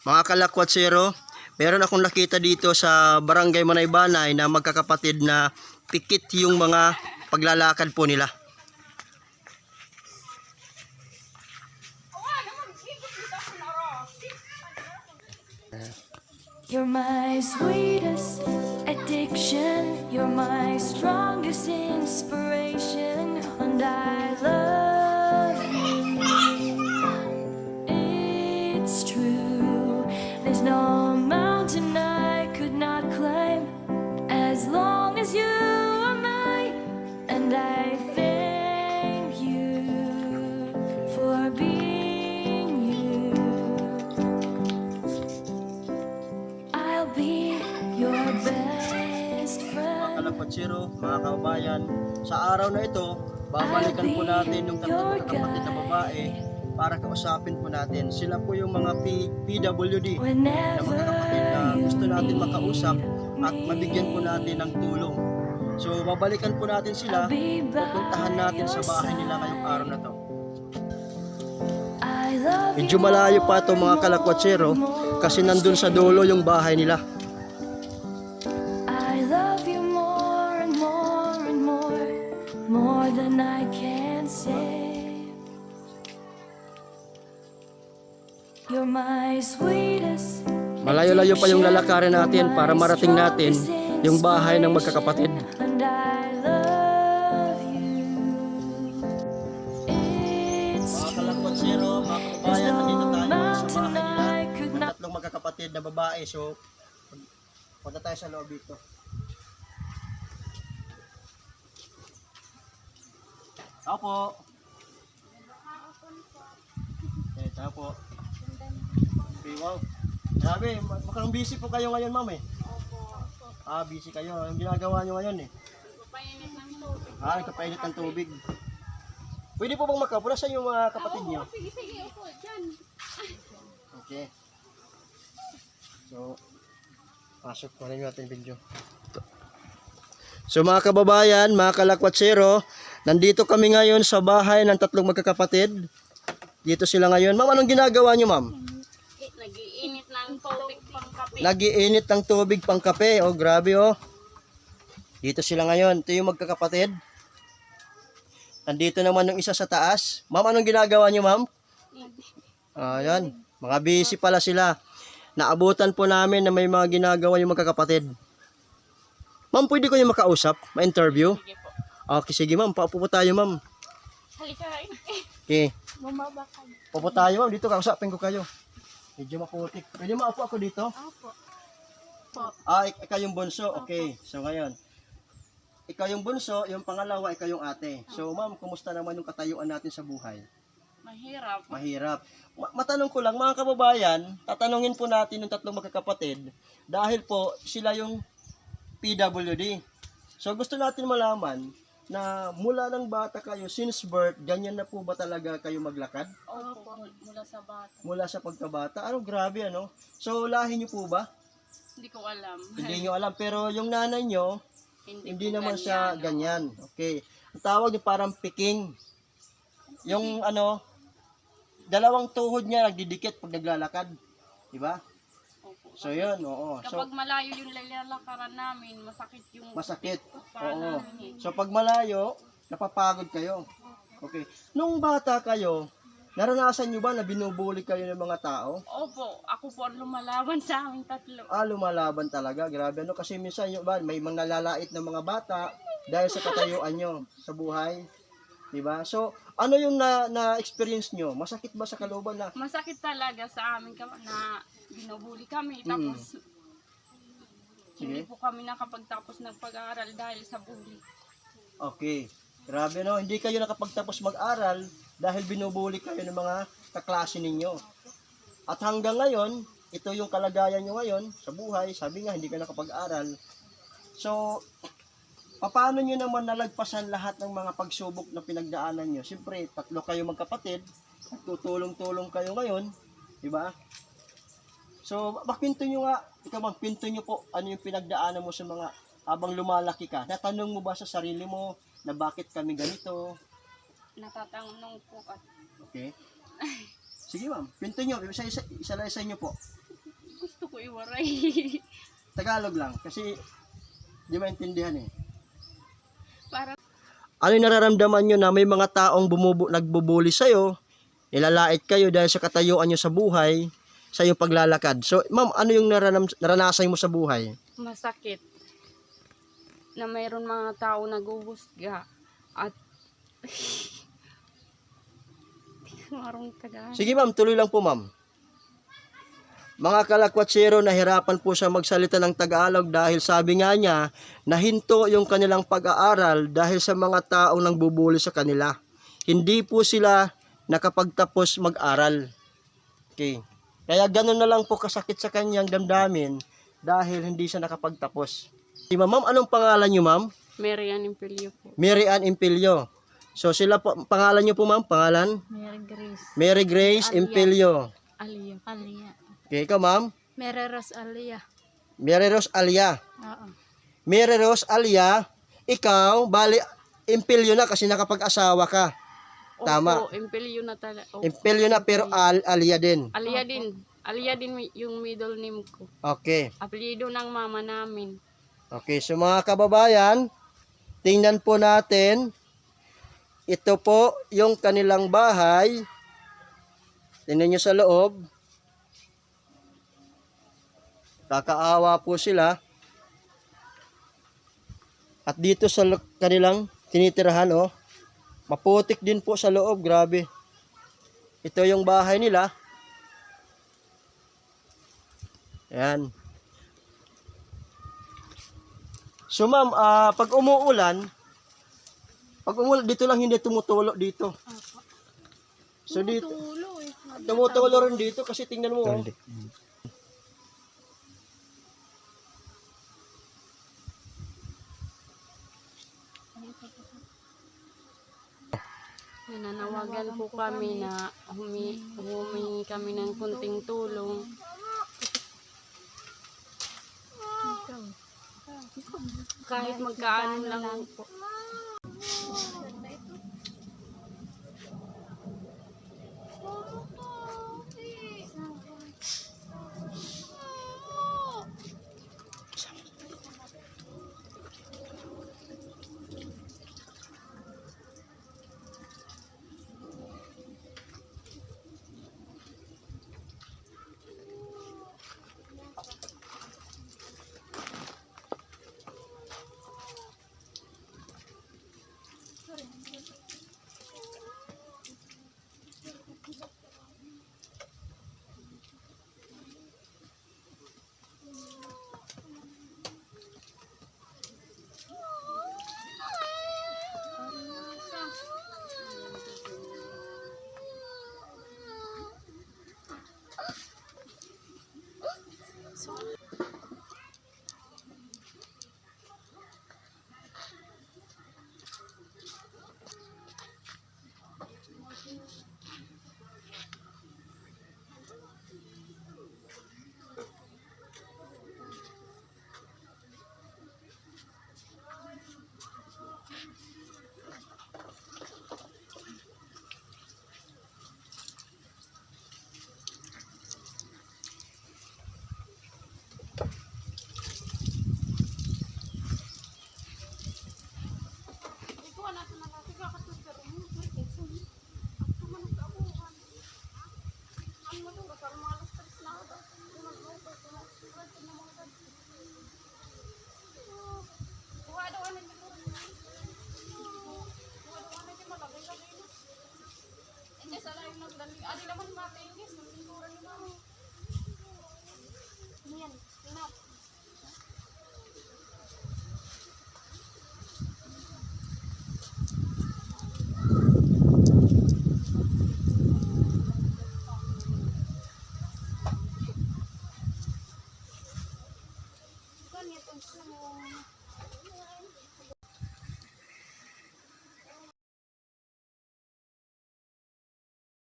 Mga kalakwatsero, meron akong nakita dito sa Barangay Manaybanay na magkakapatid na pikit yung mga paglalakad po nila. You're my sweetest addiction, you're my strongest inspiration, and I love you. It's true, there's no mountain I could not climb as long as you are mine, and I thank you for being you. I'll be your best Mga friend. kalakwatsero, mga kababayan, sa araw na ito, babalikan po natin yung tatlong magkakapatid na babae para kausapin po natin. Sila po yung mga PWD na magkakapatid na gusto natin makausap at mabigyan po natin ng tulong. So babalikan po natin sila, pupuntahan natin sa bahay nila ngayong araw na to. Medyo malayo pa ito mga kalakwatsero kasi nandun sa dulo yung bahay nila. I love you more and more and more than I can say. You're my sweetest. Malayo-layo pa yung lalakarin natin para marating natin yung bahay ng magkakapatid. And I love you. It's Mga kalakwatsero, mga kababayan, nandito tayo sa mountain bahay nila. I could Yung not. tatlong magkakapatid na babae. So, punta tayo sa loob dito. Tao po. Okay, tao po. Okay, wow. Grabe, mukhang busy po kayo ngayon, ma'am eh. Ah, busy kayo. Ang ginagawa nyo ngayon eh. Painit ng tubig. Nagpapainit ng tubig. Pwede po bang makaupo? Nasaan yung mga kapatid nyo? Sige, upo dyan. Okay. So, pasok ko rin natin video. So mga kababayan, mga kalakwatsero, nandito kami ngayon sa bahay ng tatlong magkakapatid. Dito sila ngayon. Ma'am, anong ginagawa nyo, ma'am? Nag-iinit ng tubig pang kape. Nagiinit ng tubig pang kape. Oh, grabe oh. Dito sila ngayon. Ito yung magkakapatid. Nandito naman yung isa sa taas. Ma'am, anong ginagawa nyo, ma'am? Ayan. Mga busy pala sila. Naabutan po namin na may mga ginagawa yung magkakapatid. Ma'am, pwede ko yung makausap? Ma-interview? Sige po. Okay, sige ma'am. Paupo po tayo, ma'am. Halika. Okay. Bumaba ka. Paupo tayo, ma'am. Dito, kausapin ko kayo. Medyo maputik. Pwede maupo ako dito? Opo. Ikaw yung bunso. Okay. So, ngayon. Ikaw yung bunso, yung pangalawa, ikaw yung ate. So, ma'am, kumusta naman yung katayuan natin sa buhay? Mahirap. Mahirap. Matanong ko lang, mga kababayan, tatanungin po natin yung tatlong magkakapatid dahil po sila yung PWD. So, gusto natin malaman na mula ng bata kayo, since birth, ganyan na po ba talaga kayo maglakad? Opo. Mula sa bata. Mula sa pagkabata? Ano, grabe ano? So, lahi nyo po ba? Hindi ko alam. Hindi nyo alam. Pero yung nanay nyo, hindi po naman siya ganyan. Okay. Ang tawag niyo parang piking. Yung ano, dalawang tuhod niya nagdidikit pag naglalakad. Diba? Opo. So, yun. Oo. So, Kapag malayo yung lalakaran namin, masakit yung masakit. para Oo. namin. So, pag malayo, napapagod kayo. Okay. Nung bata kayo, naranasan nyo ba na binubuli kayo ng mga tao? Opo. Ako po ang lumalaban sa aming tatlo. Lumalaban talaga. Grabe ano. Kasi minsan yung ba, may mga nalalait ng mga bata dahil sa katayuan nyo sa buhay. Diba? So, ano yung na-experience nyo? Masakit ba sa kalooban na? Masakit talaga sa amin na binubuli kami. Tapos, hindi Sige. po kami nakapagtapos ng pag-aaral dahil sa bully. Okay. Grabe no. Hindi kayo nakapagtapos mag-aral dahil binubuli kayo ng mga kaklase ninyo. At hanggang ngayon, ito yung kalagayan nyo ngayon sa buhay. Sabi nga, hindi ka nakapag-aral. So, paano nyo naman nalagpasan lahat ng mga pagsubok na pinagdaanan nyo? Siyempre, tatlo kayo magkapatid, tutulong-tulong kayo ngayon, di ba? So, makwento nyo nga, ikaw magkwento nyo po, ano yung pinagdaanan mo sa mga, habang lumalaki ka, natanong mo ba sa sarili mo, na bakit kami ganito? Natatanong po at Okay? Sige ma'am, kwento nyo, isa-isa nyo po. gusto ko iwaray. Tagalog lang, kasi di maintindihan eh. Para Ano yung nararamdaman nyo na may mga taong nagbubuli sa'yo, nilalait kayo dahil sa katayuan nyo sa buhay, sa iyong paglalakad. So, ma'am, ano yung naranasan mo sa buhay? masakit na mayroon mga tao naguhusga at marong taga. Sige ma'am, tuloy lang po ma'am. Mga kalakwatsero, nahirapan po siya magsalita ng Tagalog dahil sabi nga niya, nahinto yung kanilang pag-aaral dahil sa mga taong nangbubuli sa kanila. Hindi po sila nakapagtapos mag-aral. Okay. Kaya ganun na lang po kasakit sa kanyang damdamin dahil hindi siya nakapagtapos. Si ma'am, anong pangalan niyo ma'am? Mary Ann Impilio po. Mary Ann Impilio. So sila po, pangalan niyo po ma'am, pangalan? Mary Grace. Mary Grace Alia. Impilio. Alia. Alia. Okay, ikaw ma'am? Mary Rose Alia. Mary Rose Alia. Oo. Mary Rose Alia, ikaw, bali, Impilio na kasi nakapag-asawa ka. Tama. Opo, Impilio na talaga. Opo. Impilio na pero Alia din. Alia din. Alia din yung middle name ko. Okay. Apelyido ng mama namin. Okay, so mga kababayan, tingnan po natin. Ito po yung kanilang bahay. Tingnan nyo sa loob. Kakaawa po sila. At dito sa kanilang tinitirahan, oh, maputik din po sa loob, grabe. Ito yung bahay nila. Ayan. So ma'am, pag umuulan, dito lang hindi tumutulo dito. So dito, tumutulo rin dito kasi tingnan mo, oh. Nananawagan po kami na humingi kami ng kunting tulong. Kahit magkaano lang po. Kuha daw ano